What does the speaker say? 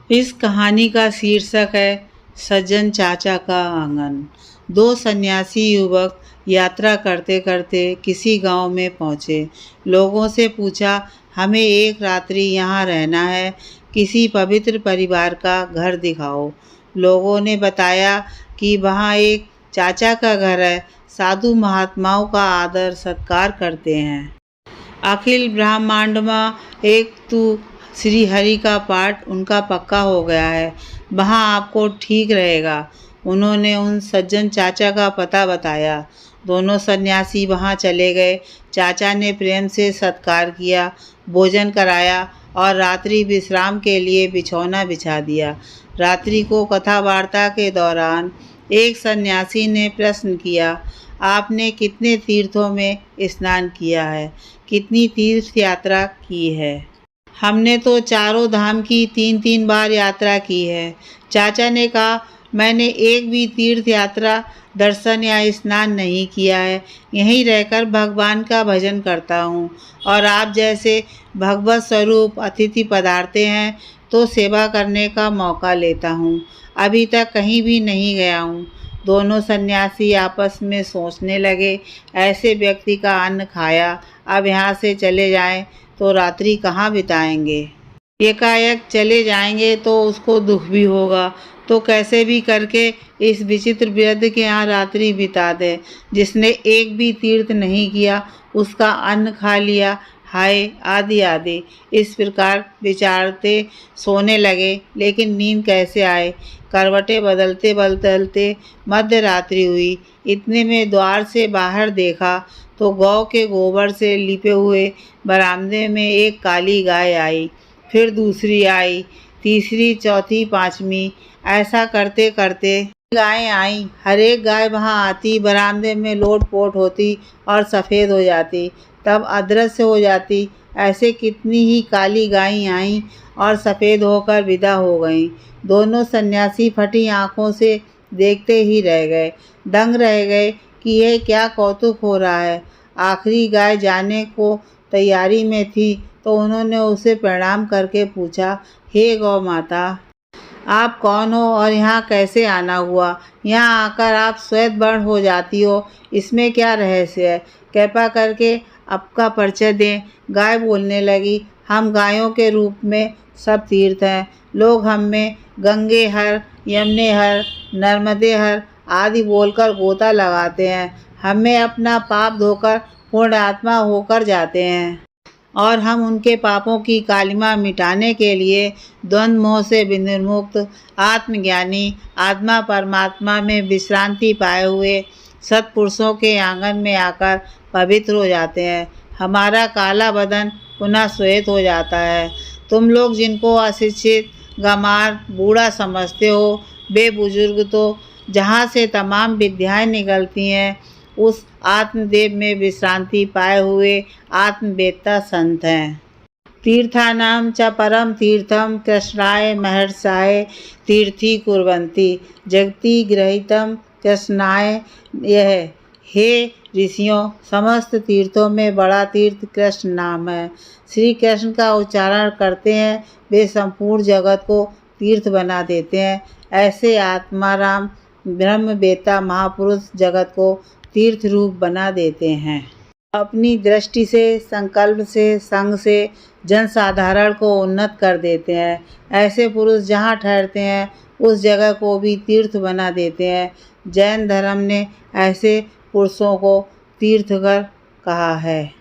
इस कहानी का शीर्षक है सज्जन चाचा का आंगन। दो सन्यासी युवक यात्रा करते करते किसी गांव में पहुंचे। लोगों से पूछा, हमें एक रात्रि यहाँ रहना है, किसी पवित्र परिवार का घर दिखाओ। लोगों ने बताया कि वहाँ एक चाचा का घर है, साधु महात्माओं का आदर सत्कार करते हैं। अखिल ब्रह्मांड में एक तू श्री हरि का पाठ उनका पक्का हो गया है, वहाँ आपको ठीक रहेगा। उन्होंने उन सज्जन चाचा का पता बताया। दोनों सन्यासी वहाँ चले गए। चाचा ने प्रेम से सत्कार किया, भोजन कराया और रात्रि विश्राम के लिए बिछौना बिछा दिया। रात्रि को कथा वार्ता के दौरान एक सन्यासी ने प्रश्न किया, आपने कितने तीर्थों में स्नान किया है, कितनी तीर्थ यात्रा की है? हमने तो चारों धाम की 3-3 बार यात्रा की है। चाचा ने कहा, मैंने एक भी तीर्थ यात्रा, दर्शन या स्नान नहीं किया है। यहीं रहकर भगवान का भजन करता हूँ और आप जैसे भगवत स्वरूप अतिथि पधारते हैं तो सेवा करने का मौका लेता हूँ। अभी तक कहीं भी नहीं गया हूँ। दोनों सन्यासी आपस में सोचने लगे, ऐसे व्यक्ति का अन्न खाया, अब यहाँ से चले जाएं तो रात्रि कहाँ बिताएंगे? एकाएक चले जाएंगे तो उसको दुख भी होगा, तो कैसे भी करके इस विचित्र वृद्ध के यहाँ रात्रि बिता दे। जिसने एक भी तीर्थ नहीं किया उसका अन्न खा लिया, हाय आदि आदि। इस प्रकार विचारते सोने लगे, लेकिन नींद कैसे आए। करवटें बदलते बदलते मध्य रात्रि हुई। इतने में द्वार से बाहर देखा तो गौ के गोबर से लिपे हुए बरामदे में एक काली गाय आई, फिर दूसरी आई, तीसरी, चौथी, पांचवी। ऐसा करते करते गायें आईं। हर एक गाय वहां आती, बरामदे में लोट-पोट होती और सफ़ेद हो जाती, तब अदृश्य हो जाती। ऐसे कितनी ही काली गायें आईं और सफ़ेद होकर विदा हो गईं। दोनों सन्यासी फटी आँखों से देखते ही रह गए, दंग रह गए कि यह क्या कौतुक हो रहा है। आखिरी गाय जाने को तैयारी में थी तो उन्होंने उसे प्रणाम करके पूछा, हे गौ माता, आप कौन हो और यहाँ कैसे आना हुआ? यहाँ आकर आप श्वेत वर्ण हो जाती हो, इसमें क्या रहस्य है? कृपा करके आपका परिचय दें। गाय बोलने लगी, हम गायों के रूप में सब तीर्थ हैं। लोग हम में गंगे हर, यमुने हर, नर्मदे हर आदि बोलकर गोता लगाते हैं। हमें अपना पाप धोकर पूर्ण आत्मा होकर जाते हैं और हम उनके पापों की कालिमा मिटाने के लिए द्वंद्व मोह से विनिर्मुक्त आत्मज्ञानी आत्मा परमात्मा में विश्रांति पाए हुए सत्पुरुषों के आंगन में आकर पवित्र हो जाते हैं। हमारा काला बदन पुनः श्वेत हो जाता है। तुम लोग जिनको अशिक्षित, गंवार, बूढ़ा समझते हो, वे बुजुर्ग तो जहाँ से तमाम विद्याएं निकलती हैं, उस आत्मदेव में विश्रांति पाए हुए आत्मवेत्ता संत हैं। तीर्थानाम च परम तीर्थम कृष्णाय महर्षाय तीर्थी कुर्वन्ति जगति गृहीतम कृष्णाय यह। हे ऋषियों, समस्त तीर्थों में बड़ा तीर्थ कृष्ण नाम है। श्री कृष्ण का उच्चारण करते हैं, वे संपूर्ण जगत को तीर्थ बना देते हैं। ऐसे आत्माराम ब्रह्मवेत्ता महापुरुष जगत को तीर्थ रूप बना देते हैं। अपनी दृष्टि से, संकल्प से, संग से जनसाधारण को उन्नत कर देते हैं। ऐसे पुरुष जहाँ ठहरते हैं उस जगह को भी तीर्थ बना देते हैं। जैन धर्म ने ऐसे पुरुषों को तीर्थकर कहा है।